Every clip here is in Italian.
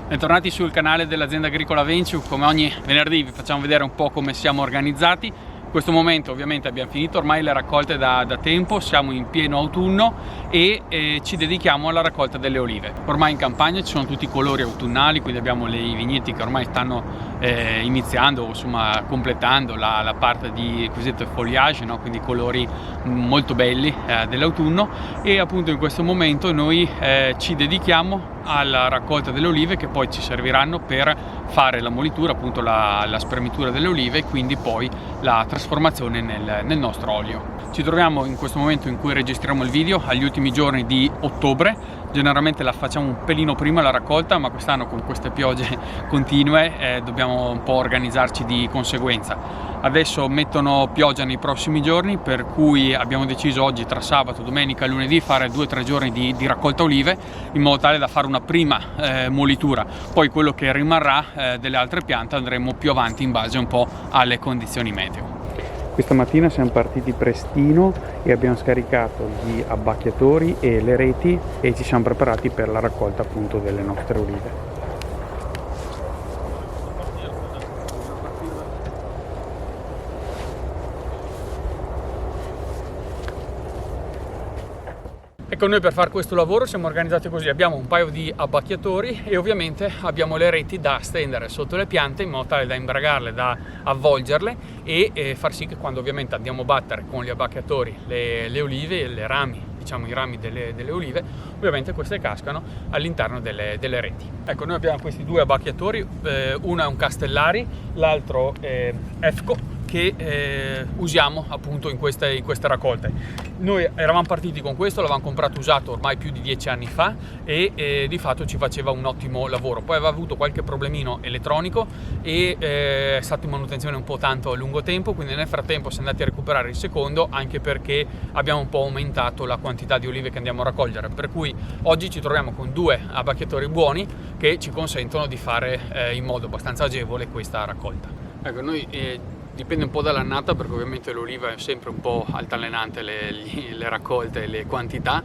Bentornati sul canale dell'azienda agricola Venciu. Come ogni venerdì vi facciamo vedere un po' come siamo organizzati. In questo momento ovviamente abbiamo finito ormai le raccolte da tempo, siamo in pieno autunno e ci dedichiamo alla raccolta delle olive. Ormai in campagna ci sono tutti i colori autunnali, quindi abbiamo i vigneti che ormai stanno iniziando, insomma completando la parte di cosiddetto foliage, no? Quindi colori molto belli dell'autunno, e appunto in questo momento noi ci dedichiamo alla raccolta delle olive, che poi ci serviranno per fare la molitura, appunto la spremitura delle olive, e quindi poi la trasformazione nel nostro olio. Ci troviamo in questo momento in cui registriamo il video agli ultimi giorni di ottobre. Generalmente la facciamo un pelino prima la raccolta, ma quest'anno con queste piogge continue dobbiamo un po' organizzarci di conseguenza. Adesso mettono pioggia nei prossimi giorni, per cui abbiamo deciso oggi, tra sabato, domenica e lunedì, fare 2 o 3 giorni di raccolta olive, in modo tale da fare una prima molitura. Poi quello che rimarrà delle altre piante andremo più avanti in base un po' alle condizioni meteo. Questa mattina siamo partiti prestino e abbiamo scaricato gli abbacchiatori e le reti e ci siamo preparati per la raccolta appunto delle nostre olive. Ecco, noi per fare questo lavoro siamo organizzati così: abbiamo un paio di abbacchiatori e ovviamente abbiamo le reti da stendere sotto le piante in modo tale da imbragarle, da avvolgerle e far sì che quando ovviamente andiamo a battere con gli abbacchiatori le olive, le rami, diciamo i rami delle olive, ovviamente queste cascano all'interno delle reti. Ecco, noi abbiamo questi 2 abbacchiatori, uno è un Castellari, l'altro è EFCO, che usiamo appunto in queste raccolte. Noi eravamo partiti con questo, l'avevamo comprato usato ormai più di 10 anni fa e di fatto ci faceva un ottimo lavoro. Poi aveva avuto qualche problemino elettronico e è stato in manutenzione un po' tanto a lungo tempo, quindi nel frattempo siamo andati a recuperare il secondo, anche perché abbiamo un po' aumentato la quantità di olive che andiamo a raccogliere, per cui oggi ci troviamo con 2 abbacchiatori buoni che ci consentono di fare in modo abbastanza agevole questa raccolta. Ecco, noi dipende un po' dall'annata, perché ovviamente l'oliva è sempre un po' altalenante le raccolte e le quantità.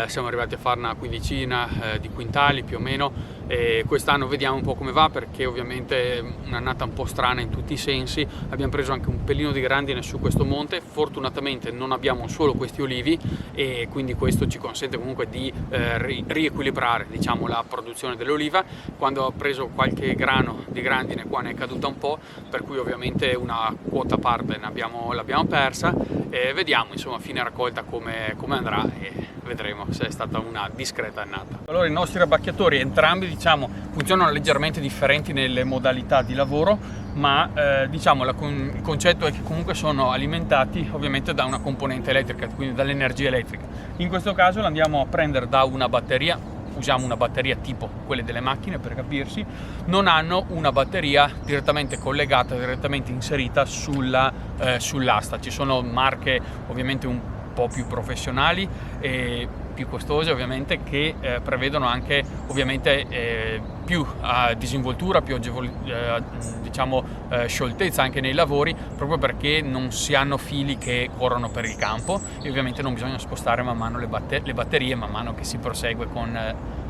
Siamo arrivati a fare una quindicina di quintali più o meno, e quest'anno vediamo un po' come va, perché ovviamente è un'annata un po' strana in tutti i sensi. Abbiamo preso anche un pelino di grandine su questo monte, fortunatamente non abbiamo solo questi olivi e quindi questo ci consente comunque di riequilibrare, diciamo, la produzione dell'oliva. Quando ho preso qualche grano di grandine qua ne è caduta un po', per cui ovviamente una quota parte l'abbiamo persa, e vediamo insomma a fine raccolta come andrà e vedremo se è stata una discreta annata. Allora, i nostri abbacchiatori entrambi, diciamo, funzionano leggermente differenti nelle modalità di lavoro, ma diciamo il concetto è che comunque sono alimentati ovviamente da una componente elettrica, quindi dall'energia elettrica. In questo caso la andiamo a prendere da una batteria. Usiamo una batteria tipo quelle delle macchine, per capirsi. Non hanno una batteria direttamente collegata, direttamente inserita sull'asta. Ci sono marche ovviamente un po' più professionali e più costose ovviamente, che prevedono anche ovviamente più disinvoltura, più diciamo scioltezza anche nei lavori, proprio perché non si hanno fili che corrono per il campo e ovviamente non bisogna spostare man mano le batterie man mano che si prosegue con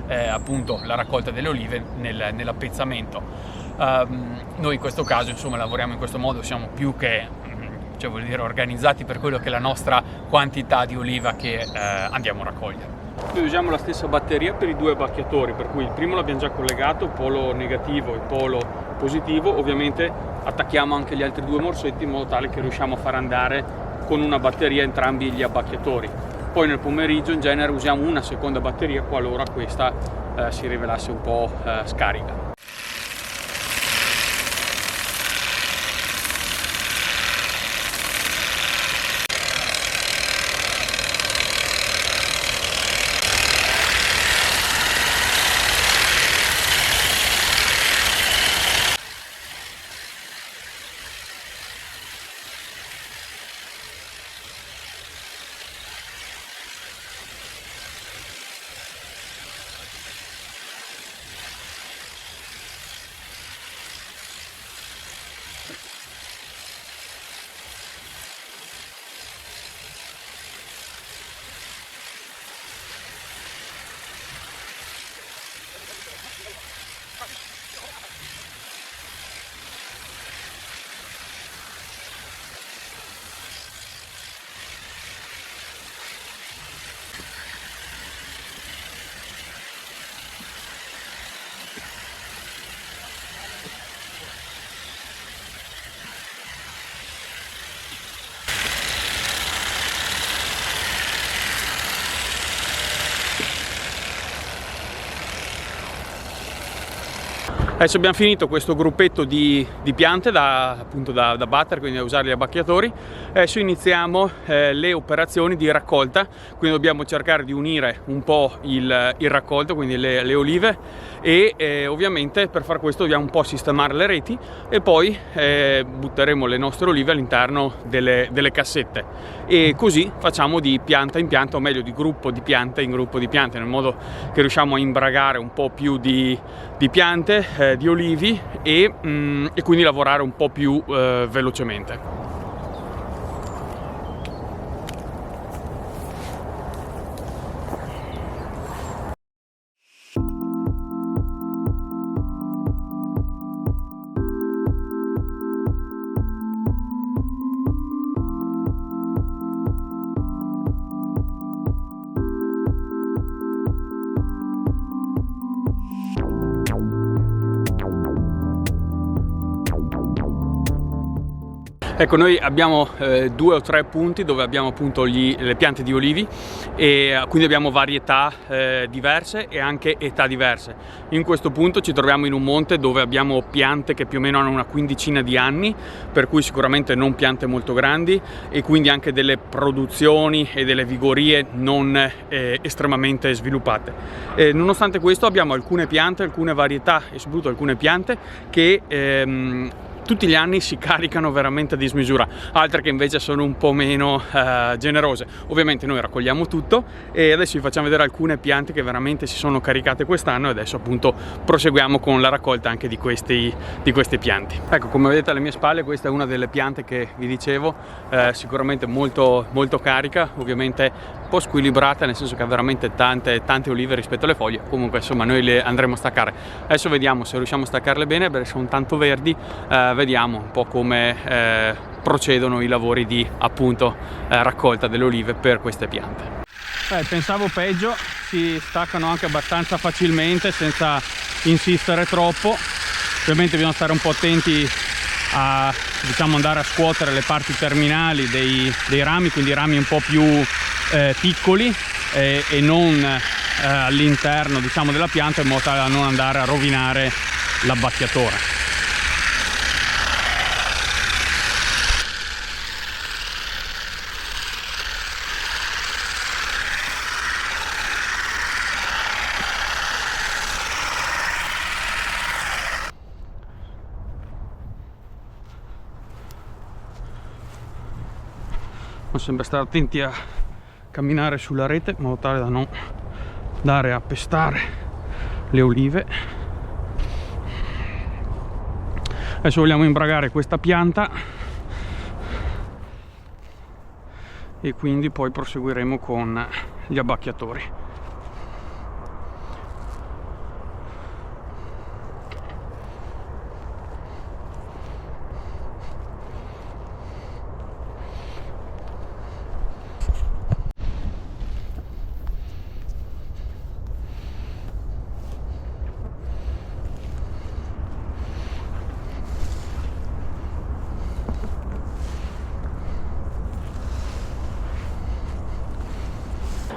appunto la raccolta delle olive nell'appezzamento. Noi in questo caso insomma lavoriamo in questo modo, siamo più che vuol dire organizzati per quello che è la nostra quantità di oliva che andiamo a raccogliere. Noi usiamo la stessa batteria per i 2 abbacchiatori, per cui il primo l'abbiamo già collegato, polo negativo e polo positivo. Ovviamente attacchiamo anche gli altri 2 morsetti in modo tale che riusciamo a far andare con una batteria entrambi gli abbacchiatori. Poi nel pomeriggio in genere usiamo una seconda batteria qualora questa si rivelasse un po' scarica. Adesso abbiamo finito questo gruppetto di piante appunto da battere, quindi da usare gli abbacchiatori. Adesso iniziamo le operazioni di raccolta, quindi dobbiamo cercare di unire un po' il raccolto, quindi le olive, e ovviamente per far questo dobbiamo un po' sistemare le reti e poi butteremo le nostre olive all'interno delle cassette, e così facciamo di pianta in pianta, o meglio di gruppo di piante in gruppo di piante, nel modo che riusciamo a imbragare un po' più di piante, di olivi, e quindi lavorare un po' più velocemente. Ecco, noi abbiamo 2 o 3 punti dove abbiamo appunto le piante di olivi, e quindi abbiamo varietà diverse e anche età diverse. In questo punto ci troviamo in un monte dove abbiamo piante che più o meno hanno una quindicina di anni, per cui sicuramente non piante molto grandi, e quindi anche delle produzioni e delle vigorie non estremamente sviluppate. Nonostante questo abbiamo alcune piante, alcune varietà e soprattutto alcune piante che tutti gli anni si caricano veramente a dismisura, altre che invece sono un po' meno generose. Ovviamente noi raccogliamo tutto, e adesso vi facciamo vedere alcune piante che veramente si sono caricate quest'anno, e adesso appunto proseguiamo con la raccolta anche di queste piante. Ecco, come vedete alle mie spalle, questa è una delle piante che vi dicevo, sicuramente molto carica, ovviamente un po' squilibrata, nel senso che ha veramente tante olive rispetto alle foglie. Comunque insomma noi le andremo a staccare. Adesso vediamo se riusciamo a staccarle bene, perché sono tanto verdi. Vediamo un po' come procedono i lavori di appunto raccolta delle olive per queste piante. Pensavo peggio, si staccano anche abbastanza facilmente senza insistere troppo. Ovviamente bisogna stare un po' attenti a, diciamo, andare a scuotere le parti terminali dei rami, quindi rami un po' più piccoli e non all'interno, diciamo, della pianta, in modo tale da non andare a rovinare l'abbacchiatore. Bisogna sempre stare attenti a camminare sulla rete, in modo tale da non andare a pestare le olive. Adesso vogliamo imbragare questa pianta, e quindi poi proseguiremo con gli abbacchiatori.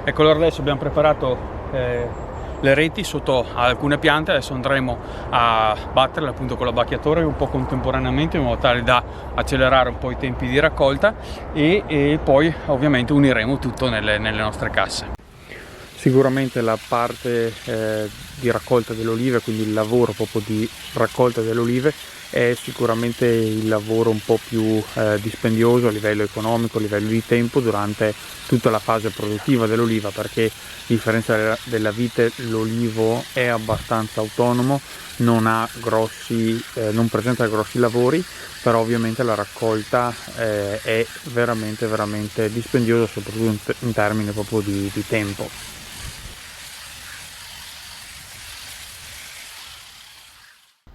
Ecco, allora adesso abbiamo preparato le reti sotto alcune piante, adesso andremo a batterle appunto con l'abbacchiatore un po' contemporaneamente, in modo tale da accelerare un po' i tempi di raccolta, e poi ovviamente uniremo tutto nelle nostre casse. Sicuramente la parte di raccolta delle olive, quindi il lavoro proprio di raccolta delle olive, è sicuramente il lavoro un po' più dispendioso a livello economico, a livello di tempo, durante tutta la fase produttiva dell'oliva, perché a differenza della vite l'olivo è abbastanza autonomo, non presenta grossi lavori, però ovviamente la raccolta è veramente dispendiosa, soprattutto in termini proprio di tempo.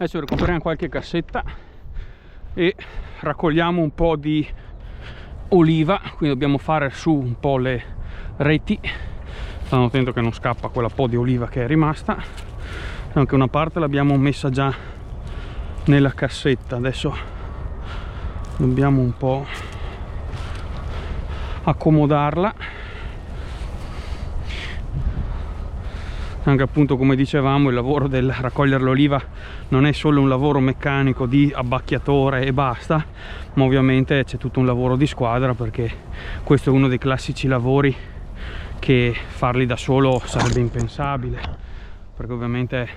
Adesso recuperiamo qualche cassetta e raccogliamo un po' di oliva, quindi dobbiamo fare su un po' le reti, stando attento che non scappa quella po' di oliva che è rimasta. Anche una parte l'abbiamo messa già nella cassetta, adesso dobbiamo un po' accomodarla. anche appunto come dicevamo il lavoro del raccogliere l'oliva non è solo un lavoro meccanico di abbacchiatore e basta, ma ovviamente c'è tutto un lavoro di squadra, perché questo è uno dei classici lavori che farli da solo sarebbe impensabile, perché ovviamente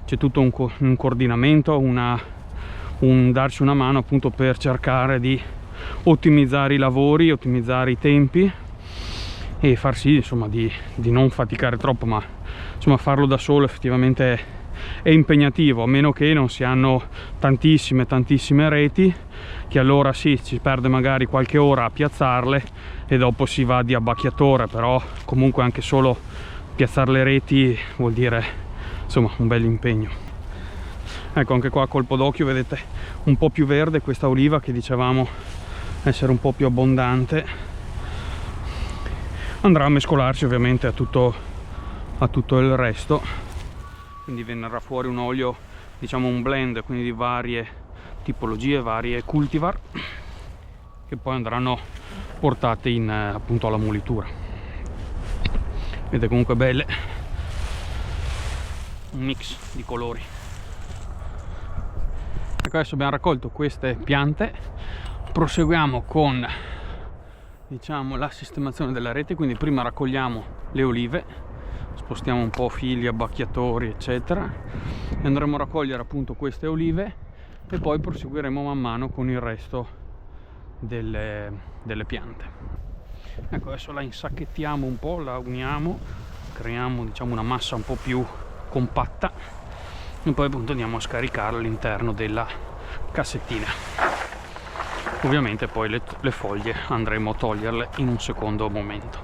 c'è tutto un coordinamento, un darci una mano appunto per cercare di ottimizzare i lavori, ottimizzare i tempi e far sì insomma di non faticare troppo, ma insomma farlo da solo effettivamente è impegnativo, a meno che non si hanno tantissime reti, che allora sì, ci perde magari qualche ora a piazzarle e dopo si va di abbacchiatore, però comunque anche solo piazzare le reti vuol dire insomma un bel impegno. Ecco, anche qua a colpo d'occhio vedete un po' più verde questa oliva che dicevamo essere un po' più abbondante, andrà a mescolarsi ovviamente a tutto il resto, quindi verrà fuori un olio, diciamo un blend, quindi di varie tipologie, varie cultivar, che poi andranno portate in appunto alla molitura. Vedete comunque belle, un mix di colori. Ecco, adesso abbiamo raccolto queste piante, proseguiamo con diciamo la sistemazione della rete, quindi prima raccogliamo le olive, spostiamo un po' fili, abbacchiatori eccetera e andremo a raccogliere appunto queste olive e poi proseguiremo man mano con il resto delle piante. Ecco, adesso la insacchettiamo un po', la uniamo, creiamo diciamo una massa un po' più compatta e poi appunto andiamo a scaricarla all'interno della cassettina. Ovviamente poi le foglie andremo a toglierle in un secondo momento.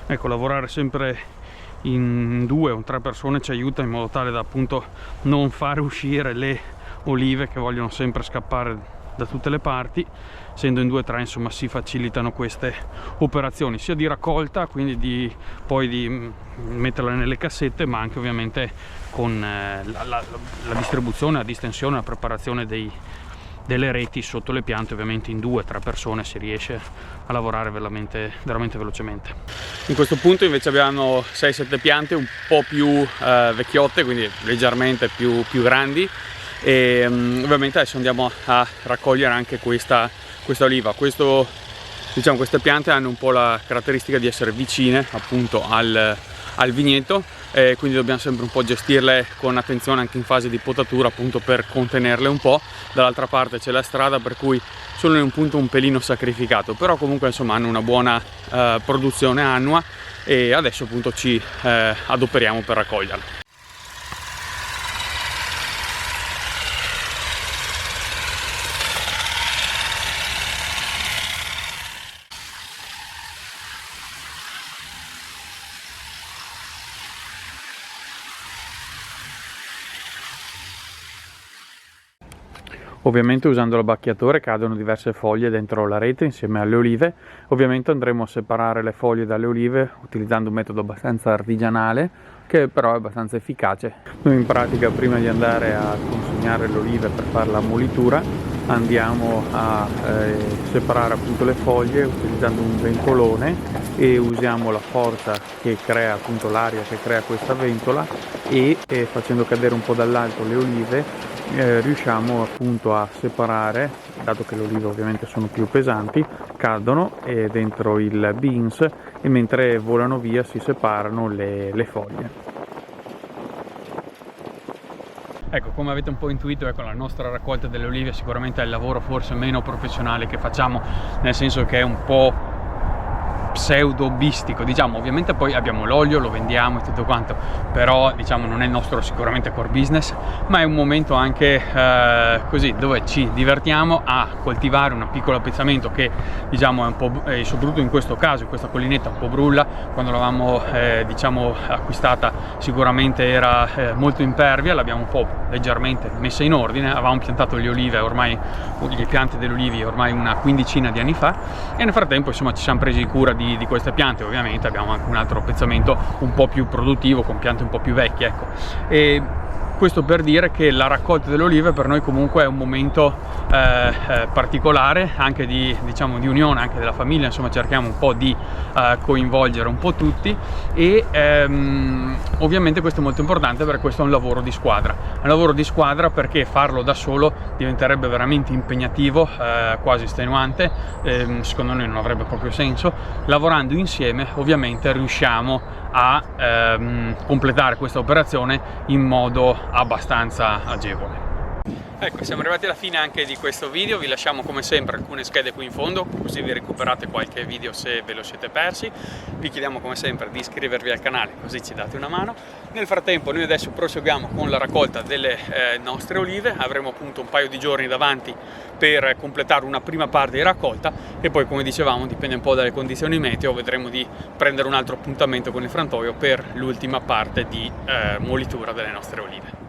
Ecco, lavorare sempre in 2 o 3 persone ci aiuta in modo tale da appunto non fare uscire le olive che vogliono sempre scappare da tutte le parti. Essendo in 2 o 3 insomma si facilitano queste operazioni sia di raccolta, quindi poi di metterle nelle cassette, ma anche ovviamente con la distribuzione, la distensione, la preparazione delle reti sotto le piante. Ovviamente in 2 o 3 persone si riesce a lavorare veramente velocemente. In questo punto invece abbiamo 6-7 piante un po' più vecchiotte, quindi leggermente più grandi, e ovviamente adesso andiamo a raccogliere anche questa oliva. Diciamo, queste piante hanno un po' la caratteristica di essere vicine appunto al vigneto, quindi dobbiamo sempre un po' gestirle con attenzione anche in fase di potatura, appunto per contenerle un po'. Dall'altra parte c'è la strada, per cui sono in un punto un pelino sacrificato, però comunque insomma hanno una buona produzione annua e adesso appunto ci adoperiamo per raccoglierle. Ovviamente usando l'abbacchiatore cadono diverse foglie dentro la rete insieme alle olive. Ovviamente andremo a separare le foglie dalle olive utilizzando un metodo abbastanza artigianale, che però è abbastanza efficace. Noi in pratica, prima di andare a consegnare le olive per fare la molitura, andiamo a separare appunto le foglie utilizzando un ventolone e usiamo la forza che crea appunto l'aria che crea questa ventola e facendo cadere un po' dall'alto le olive riusciamo appunto a separare, dato che le olive ovviamente sono più pesanti, cadono dentro il beans e mentre volano via si separano le foglie. Ecco, come avete un po' intuito, ecco, la nostra raccolta delle olive sicuramente è il lavoro forse meno professionale che facciamo, nel senso che è un po' pseudo hobbistico, diciamo. Ovviamente poi abbiamo l'olio, lo vendiamo e tutto quanto, però diciamo non è il nostro sicuramente core business, ma è un momento anche così dove ci divertiamo a coltivare un piccolo appezzamento che diciamo è un po' soprattutto in questo caso, in questa collinetta un po' brulla. Quando l'avevamo diciamo acquistata sicuramente era molto impervia, l'abbiamo un po' leggermente messa in ordine. Avevamo piantato le olive ormai, le piante delle olive ormai una quindicina di anni fa, e nel frattempo insomma ci siamo presi cura di queste piante. Ovviamente abbiamo anche un altro appezzamento un po' più produttivo con piante un po' più vecchie, ecco. E Questo per dire che la raccolta delle olive per noi comunque è un momento particolare, anche di unione anche della famiglia, insomma cerchiamo un po' di coinvolgere un po' tutti, e ovviamente questo è molto importante perché questo è un lavoro di squadra. È un lavoro di squadra perché farlo da solo diventerebbe veramente impegnativo, quasi estenuante, secondo noi non avrebbe proprio senso. Lavorando insieme ovviamente riusciamo a completare questa operazione in modo abbastanza agevole. Ecco, siamo arrivati alla fine anche di questo video. Vi lasciamo come sempre alcune schede qui in fondo, così vi recuperate qualche video se ve lo siete persi. Vi chiediamo come sempre di iscrivervi al canale, così ci date una mano. Nel frattempo noi adesso proseguiamo con la raccolta delle nostre olive. Avremo appunto un paio di giorni davanti per completare una prima parte di raccolta, e poi, come dicevamo, dipende un po' dalle condizioni meteo, vedremo di prendere un altro appuntamento con il frantoio per l'ultima parte di molitura delle nostre olive.